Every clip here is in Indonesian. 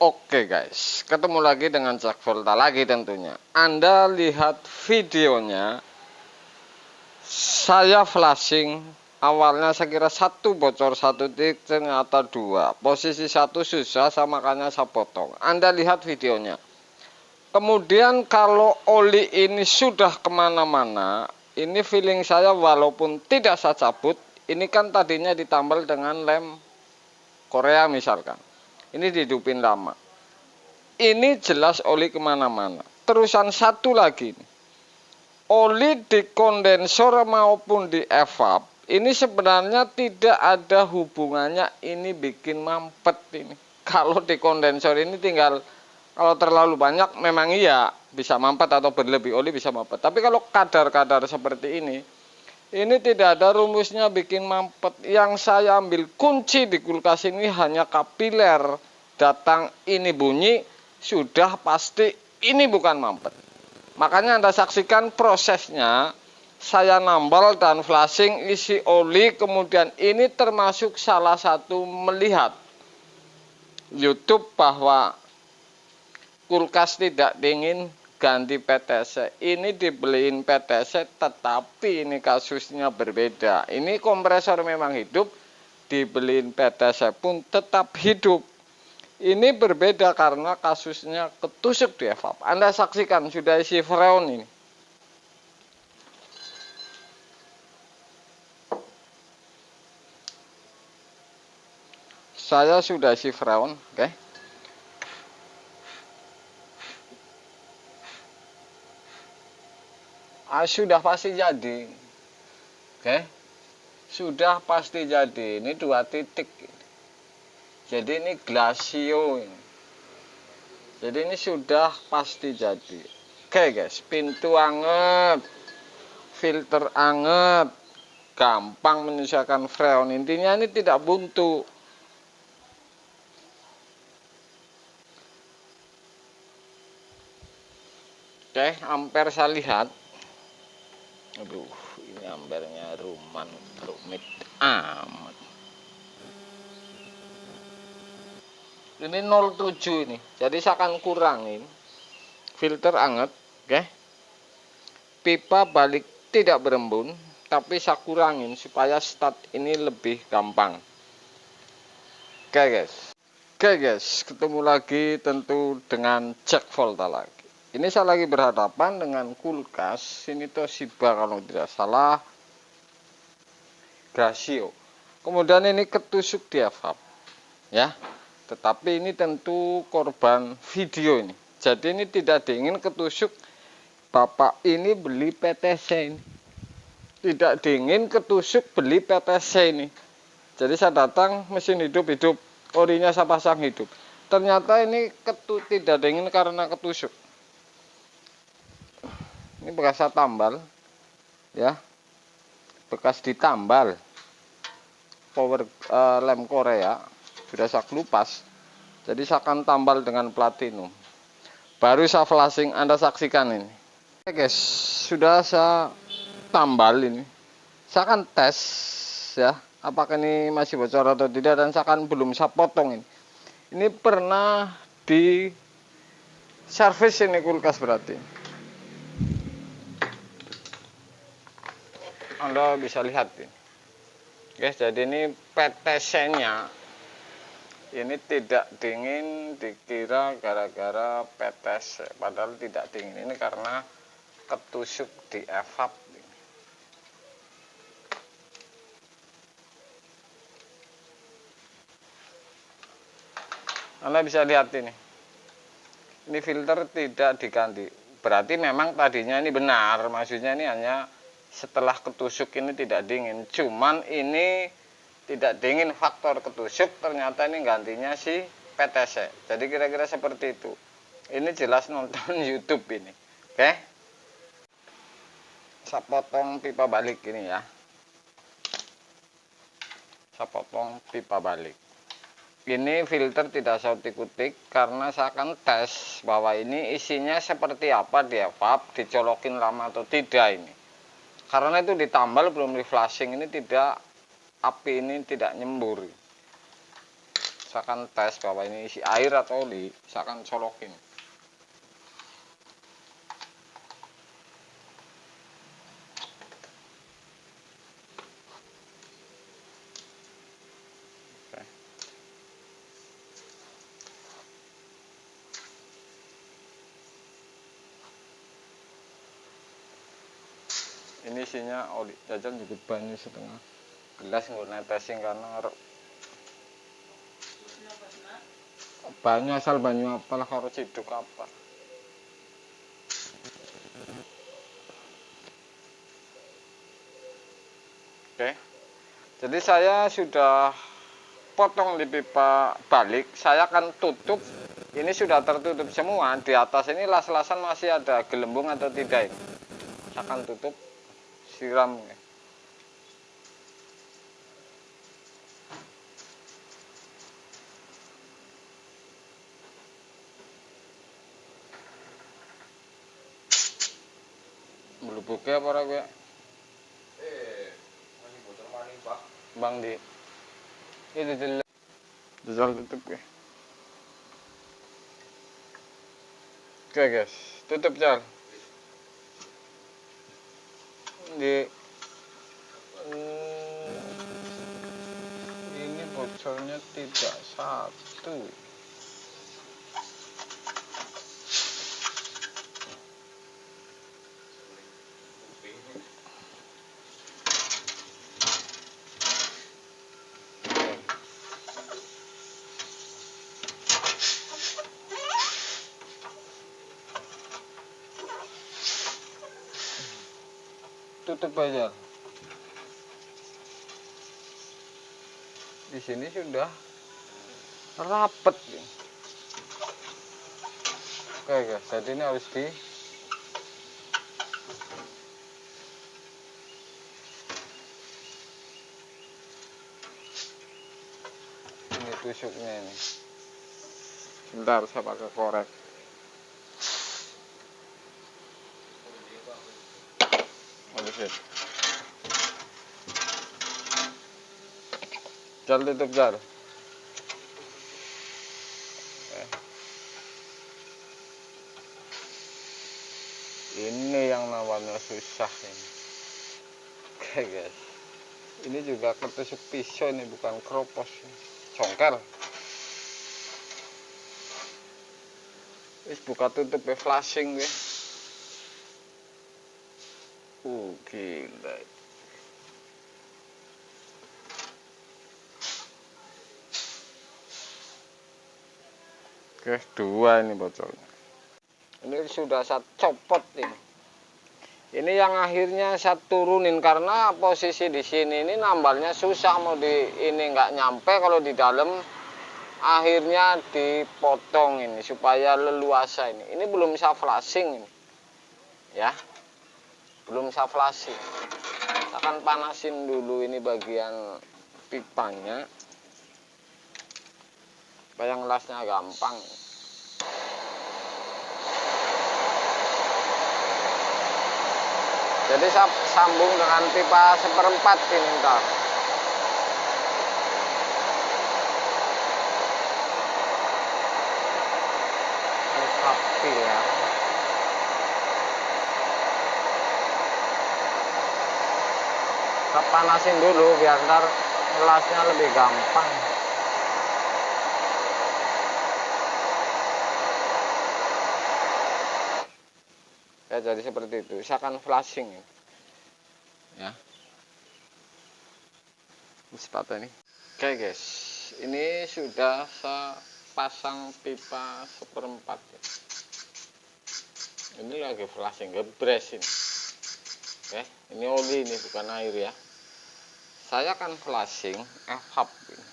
Oke guys, ketemu lagi dengan Cek Volta lagi tentunya. Anda lihat videonya, saya flashing. Awalnya saya kira satu bocor, satu titik, ternyata dua. Posisi satu susah, sama makanya saya potong. Anda lihat videonya. Kemudian kalau oli ini sudah kemana-mana, ini feeling saya walaupun tidak saya cabut, ini kan tadinya ditambal dengan lem Korea misalkan. Ini dihidupin lama. Ini jelas oli kemana-mana. Terusan satu lagi, oli di kondensor maupun di evap, ini sebenarnya tidak ada hubungannya. Ini bikin mampet ini. Kalau di kondensor ini tinggal, kalau terlalu banyak memang iya bisa mampet atau berlebih oli bisa mampet. Tapi kalau kadar-kadar seperti ini tidak ada rumusnya bikin mampet. Yang saya ambil kunci di kulkas ini hanya kapiler. Datang ini bunyi, sudah pasti ini bukan mampet. Makanya Anda saksikan prosesnya. Saya nambal dan flashing isi oli. Kemudian ini termasuk salah satu melihat YouTube bahwa kulkas tidak dingin ganti PTC. Ini dibeliin PTC tetapi ini kasusnya berbeda. Ini kompresor memang hidup, dibeliin PTC pun tetap hidup. Ini berbeda karena kasusnya ketusuk di evap. Anda saksikan sudah isi freon ini. Saya sudah isi freon, oke. Sudah pasti jadi, oke. Sudah pasti jadi. Ini 2 titik. Jadi ini glasio ini. Jadi ini sudah pasti jadi. Oke guys, pintu anget, filter anget, gampang menyelesaikan freon. Intinya ini tidak buntu. Oke, ampere saya lihat. Aduh, ini ampernya rumit amat. Ini 07 ini. Jadi saya akan kurangin filter anget, oke. Pipa balik tidak berembun, tapi saya kurangin supaya start ini lebih gampang. Oke guys, ketemu lagi tentu dengan Cek Volta lagi. Ini saya lagi berhadapan dengan kulkas, ini Toshiba kalau tidak salah, Grasio. Kemudian ini ketusuk di evap, ya. Tetapi ini tentu korban video ini. Jadi ini tidak dingin ketusuk. Bapak ini beli PTC ini. Tidak dingin ketusuk beli PTC ini. Jadi saya datang mesin hidup, orinya saya pasang hidup. Ternyata ini tidak dingin karena ketusuk. Ini bekas saya tambal, ya, bekas ditambal power lem Korea, sudah saya kelupas. Jadi saya akan tambal dengan platinum. Baru saya flashing, Anda saksikan ini. Oke guys, sudah saya tambal ini. Saya akan tes, ya, apakah ini masih bocor atau tidak, dan saya akan belum saya potong ini. Ini pernah di servis ini kulkas berarti. Anda bisa lihat ini. Guys, jadi ini PTC-nya ini tidak dingin, dikira gara-gara PTC, padahal tidak dingin. Ini karena ketusuk di evap. Anda bisa lihat ini. Ini filter tidak diganti. Berarti memang tadinya ini benar, maksudnya ini hanya setelah ketusuk ini tidak dingin. Cuman ini tidak dingin faktor ketusuk, ternyata ini gantinya si PTC. Jadi kira-kira seperti itu. Ini jelas nonton YouTube ini. Oke. Saya potong pipa balik ini ya. Saya potong pipa balik. Ini filter tidak saya utik-utik karena saya akan tes bahwa ini isinya seperti apa di evap, dicolokin lama atau tidak ini. Karena itu ditambal belum di flashing, ini tidak, api ini tidak nyembur. saya akan tes bahwa ini isi air atau oli. Saya akan colokin. Oke. Ini isinya oli. Jajan juga banyak setengah gelas nggak netesin karena banyu asal banyu apalah karo ciduk apa. Oke. Jadi saya sudah potong di pipa balik, saya akan tutup. Ini sudah tertutup semua. Di atas ini las-lasan masih ada gelembung atau tidak ini. Saya akan tutup, siram. Melubuknya apa ora kowe? Masih bocor maning, Pak. Bang di. Ini jajal tutup ya. Oke guys, tutup jal. Di ini bocornya tidak satu. Tutup aja. Di sini sudah rapet. Oke guys, jadi ini harus di ini tusuknya ini. Bentar saya pakai korek. Habis. Jal tutup jal. Ini yang namanya susah ini. Oke guys, ini juga ketusuk pisau ini, bukan keropos, congkel. Wis buka tutup ya, flashing ya. Gila. Oke, dua ini bocornya. Ini sudah saya copot ini. Ini yang akhirnya saya turunin karena posisi di sini ini nambalnya susah, mau di ini nggak nyampe kalau di dalam. Akhirnya dipotong ini supaya leluasa ini. Ini belum saya flashing ini. Ya. Belum saya flashing. Saya akan panasin dulu ini bagian pipanya. Supaya ngelasnya gampang. Jadi saya sambung dengan pipa 1/4 ini ntar. Rapi ya. Saya panasin dulu biar ntar ngelasnya lebih gampang. Ya jadi seperti itu. Saya akan flashing ya. Sepatu ini. Oke guys, ini sudah saya pasang pipa 1/4 ya. Ini lagi flashing, gebres ini. Oke, ini oli ini bukan air ya. Saya akan flashing F-hub ini.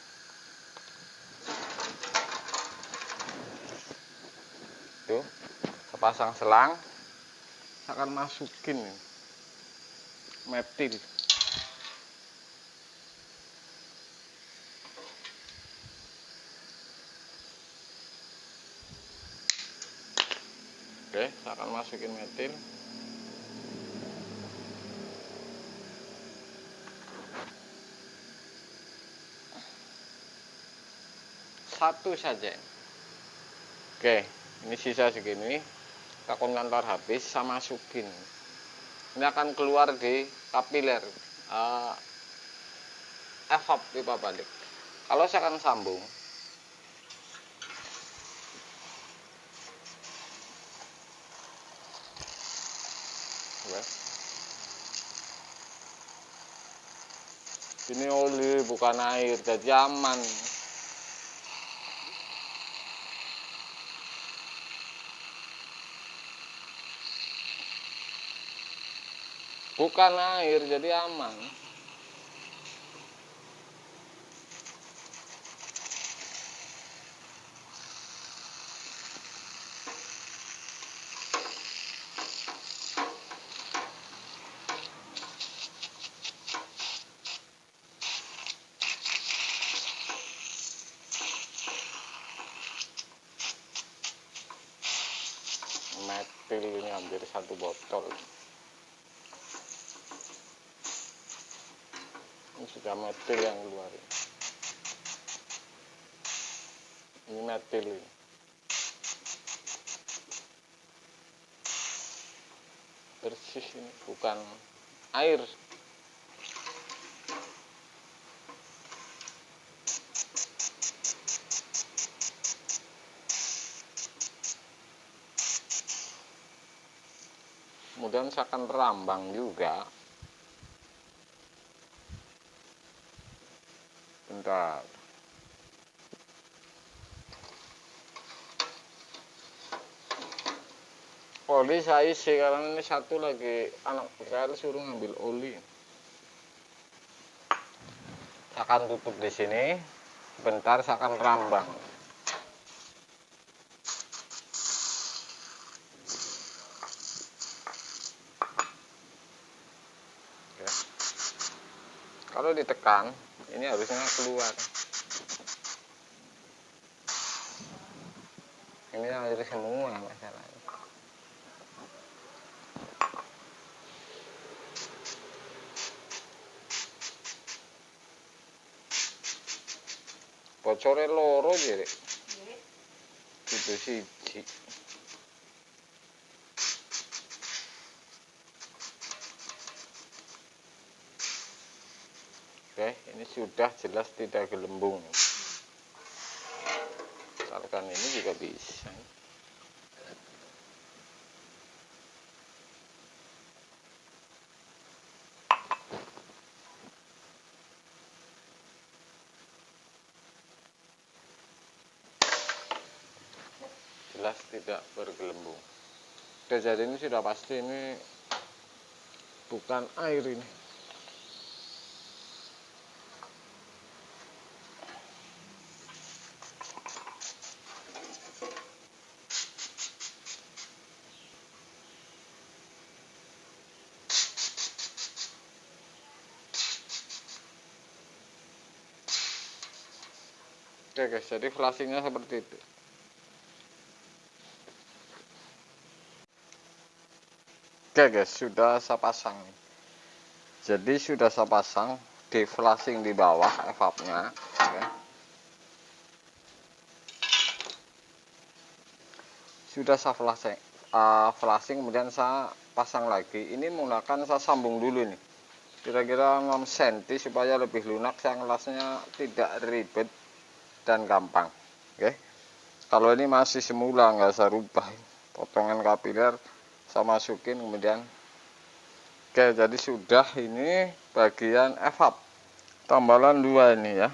Tuh, saya pasang selang. Saya akan masukin metil. Oke, saya akan masukin metil. satu saja. Oke, ini sisa segini. Takon kantor habis, sama masukin. Ini akan keluar di kapiler evap pipa balik. Kalau saya akan sambung, ya. Ini oli bukan air, jadi aman. Bukan air, jadi aman. Metil ini hampir 1 botol. Ini sudah metil yang keluar. Ini metil ini. Bersih ini, bukan air. Kemudian saya akan rambang juga. Bentar. Oli saya isi karena ini satu lagi anak PKL suruh ngambil oli. Saya akan tutup di sini. Bentar saya akan rambang. Oke. Kalau ditekan, ini harusnya keluar. Ini air semua masalahnya. Bocornya loro jadi. Itu siji. Oke, ini sudah jelas tidak gelembung. Misalkan ini juga bisa. Jelas tidak bergelembung. Oke, jadi ini sudah pasti ini bukan air ini. Oke guys, jadi flashingnya seperti itu. Oke guys, sudah saya pasang. Jadi sudah saya pasang di flashing di bawah evapnya. Oke. Sudah saya flashing, kemudian saya pasang lagi. Ini menggunakan saya sambung dulu nih. Kira-kira 6 cm supaya lebih lunak. Saya ngelasnya tidak ribet dan gampang. Oke. Kalau ini masih semula, nggak saya rubah. Potongan kapiler saya masukin kemudian. Oke, jadi sudah ini bagian evap. Tambalan 2 ini ya.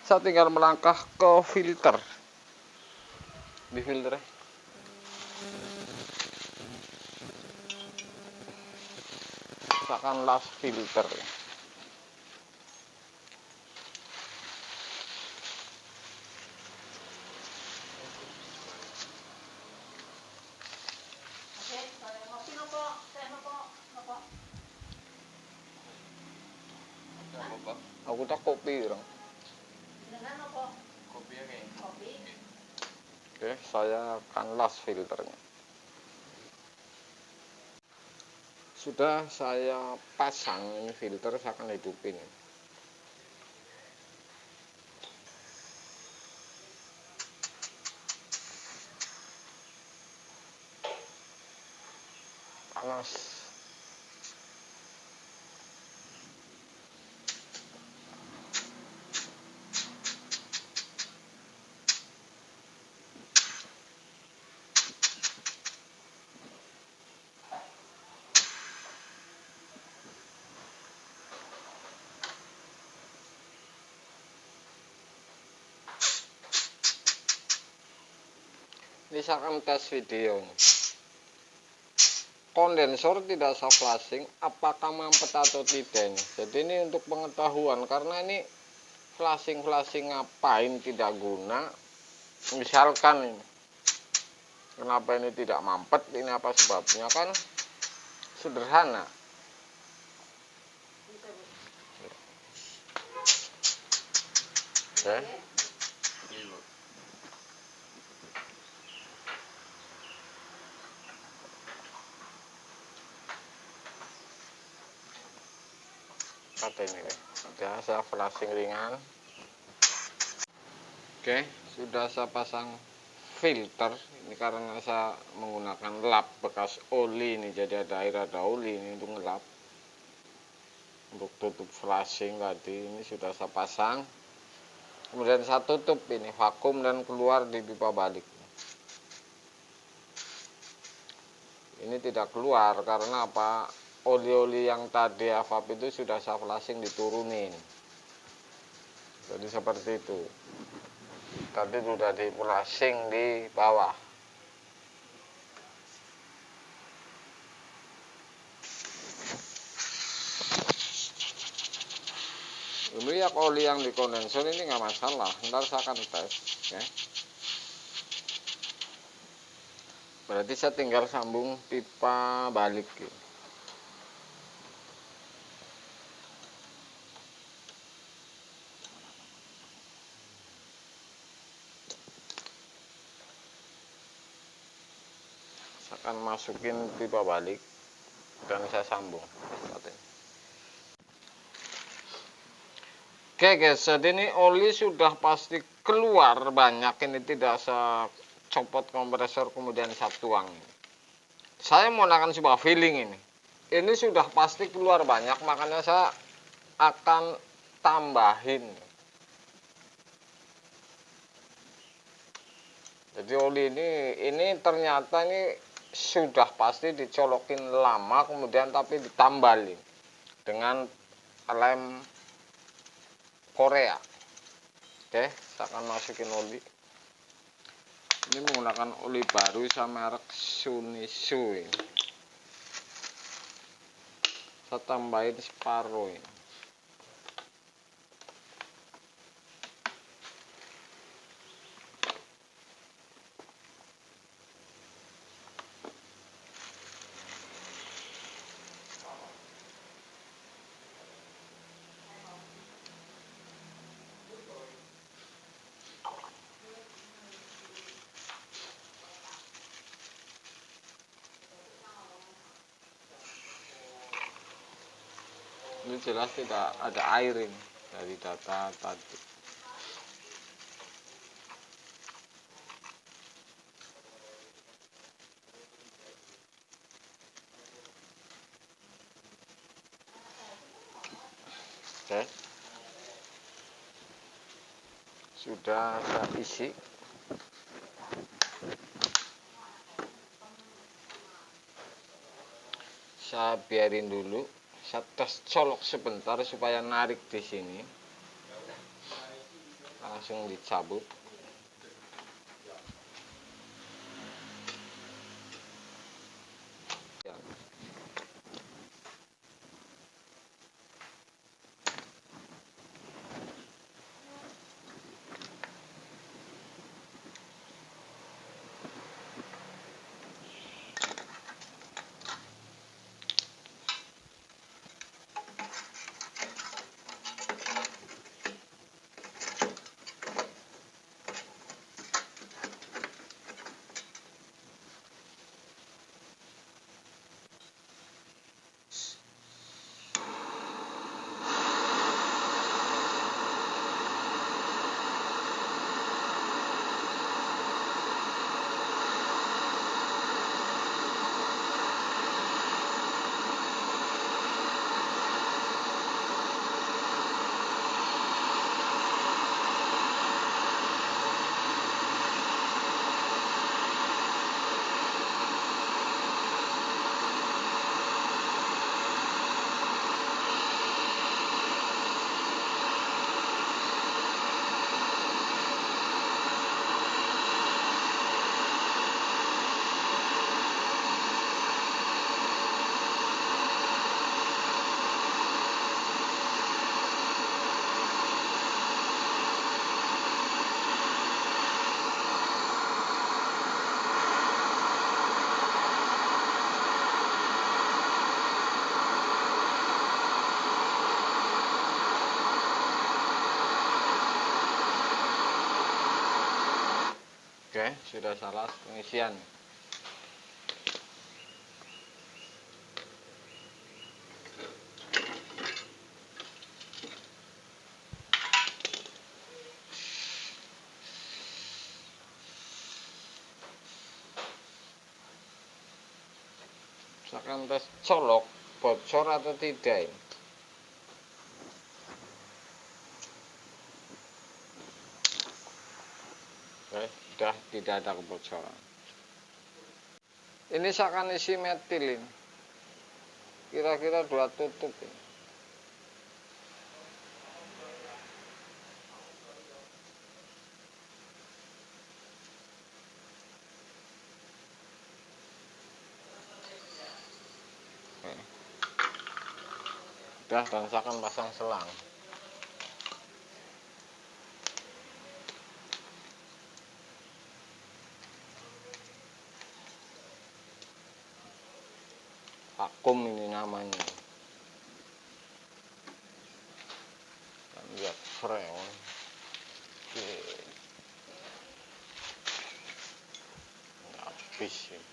Saya tinggal melangkah ke filter. Di filter. Saya akan las filter. Aku tak kopi orang. Oke, saya akan las filternya. Sudah saya pasang ini filter, saya akan hidupin. panas. Ini saya akan tes videonya. Kondensor tidak sah flashing, apakah mampet atau tidak ini? Jadi ini untuk pengetahuan, karena ini flashing ngapain tidak guna. Misalkan ini, kenapa ini tidak mampet, ini apa sebabnya, kan sederhana. Oke. Ini sudah saya flashing ringan. Oke, sudah saya pasang filter. Ini karena saya menggunakan lap bekas oli ini, jadi ada air ada oli ini untuk ngelap. Untuk tutup flashing tadi ini sudah saya pasang. Kemudian saya tutup ini vakum dan keluar di pipa balik. Ini tidak keluar karena apa? Oli-oli yang tadi evap itu sudah saya flashing diturunin. Jadi seperti itu. Tadi sudah di flashing di bawah. Ini ya oli yang di kondensor ini nggak masalah. Ntar saya akan tes. Ya. Berarti saya tinggal sambung pipa balik. Akan masukin pipa balik dan saya sambung. Oke guys, jadi ini oli sudah pasti keluar banyak, ini tidak saya copot kompresor kemudian saya tuang. Saya menggunakan sebuah feeling ini. Ini sudah pasti keluar banyak, makanya saya akan tambahin. Jadi oli ini ternyata ini sudah pasti dicolokin lama kemudian tapi ditambalin dengan lem Korea. Oke, saya akan masukin oli. Ini menggunakan oli baru sama merek Shunisu ini. Saya tambahin separuh ini. Ini jelas tidak ada air ini dari data tadi. Oke. Sudah saya isi. Saya biarin dulu. Saya tes colok sebentar supaya narik di sini. Langsung dicabut. Oke, sudah salah pengisian. Misalkan tes colok, bocor atau tidak ini. Oke, sudah tidak ada kebocoran. Ini saya akan isi metil ini. Kira-kira 2 tutup ini. Oke. Sudah, dan saya akan pasang selang. Vakum ini namanya. Dan lihat freon. Oke. Habis ini.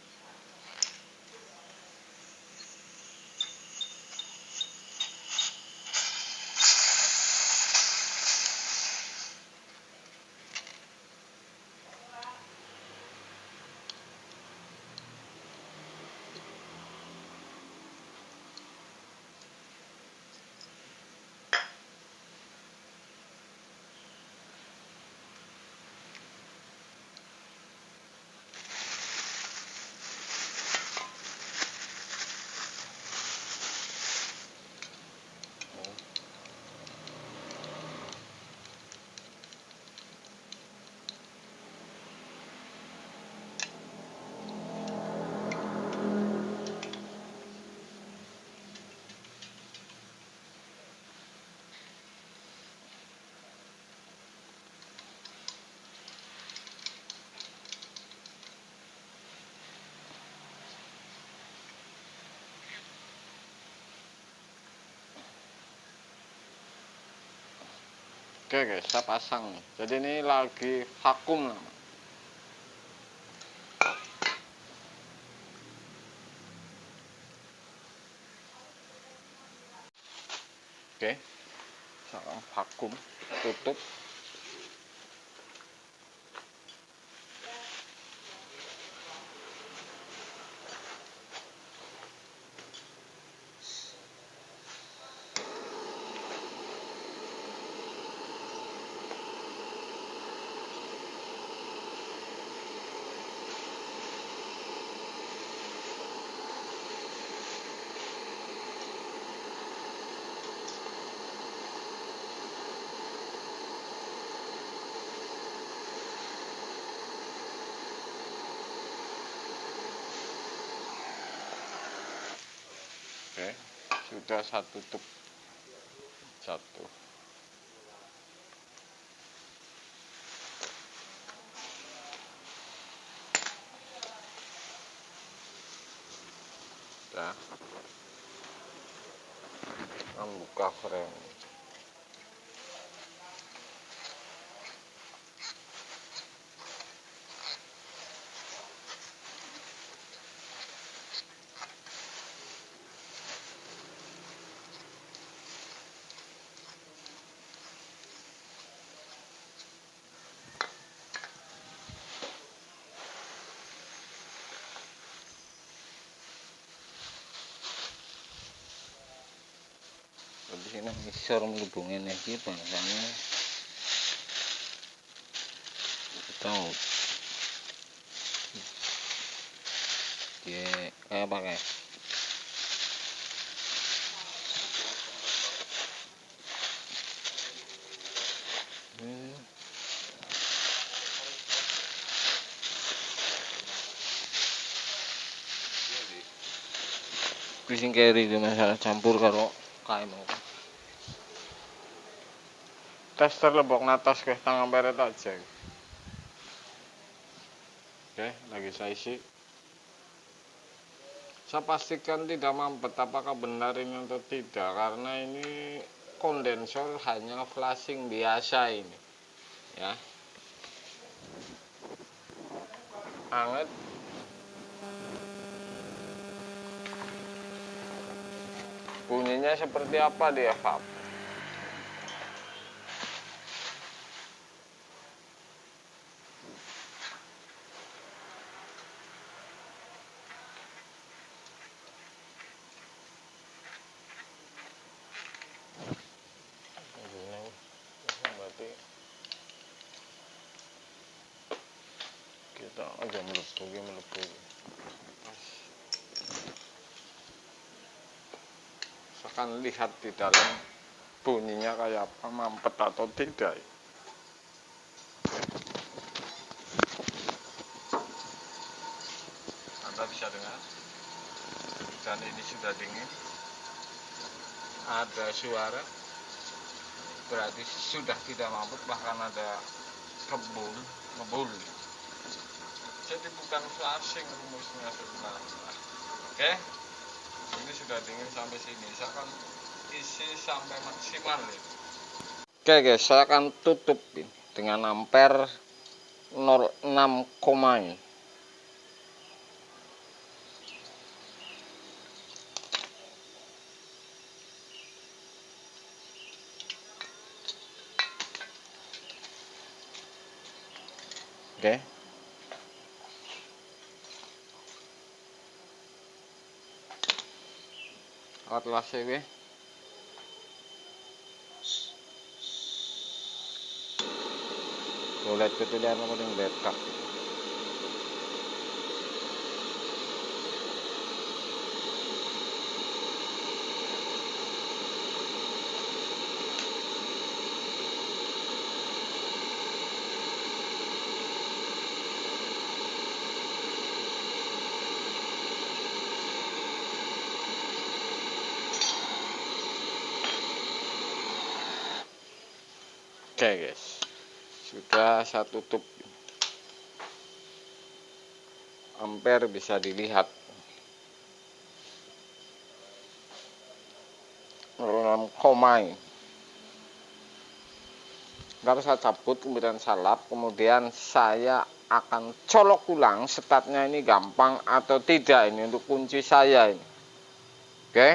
Oke guys, saya pasang nih. Jadi ini lagi vakum namanya. Oke, saya vakum, tutup. Oke, sudah saya tutup satu. Nah, membuka frame. Di sini ngisor melubungin lagi bangsanya. Tahu. Dia kayak pakai. Pusing carry itu masalah campur karo kain. Tester lebok natas ke tangan peret aja. Oke, lagi saya isi. Saya pastikan tidak mampet apakah benar ini atau tidak, karena ini kondensor hanya flashing biasa ini, ya. anget. Bunyinya seperti apa dia, Pak? Berarti kita aja melepuh. Saya akan lihat di dalam bunyinya kayak apa, mampet atau tidak. Anda bisa dengar, dan ini sudah dingin. Ada suara, berarti sudah tidak mampet, bahkan ada ngebul. Jadi bukan flashing rumusnya sebenarnya. Oke, ini sudah dingin sampai sini. Saya akan isi sampai maksimal ya. Oke guys, saya akan tutup dengan ampere 06, oke. Atlas CW. Boleh ketulian aku ning backup. Oke guys, sudah saya tutup. Ampere bisa dilihat 6 koma. Ntar saya cabut, kemudian saya lap, kemudian saya akan colok ulang statnya ini gampang atau tidak ini untuk kunci saya ini. Oke.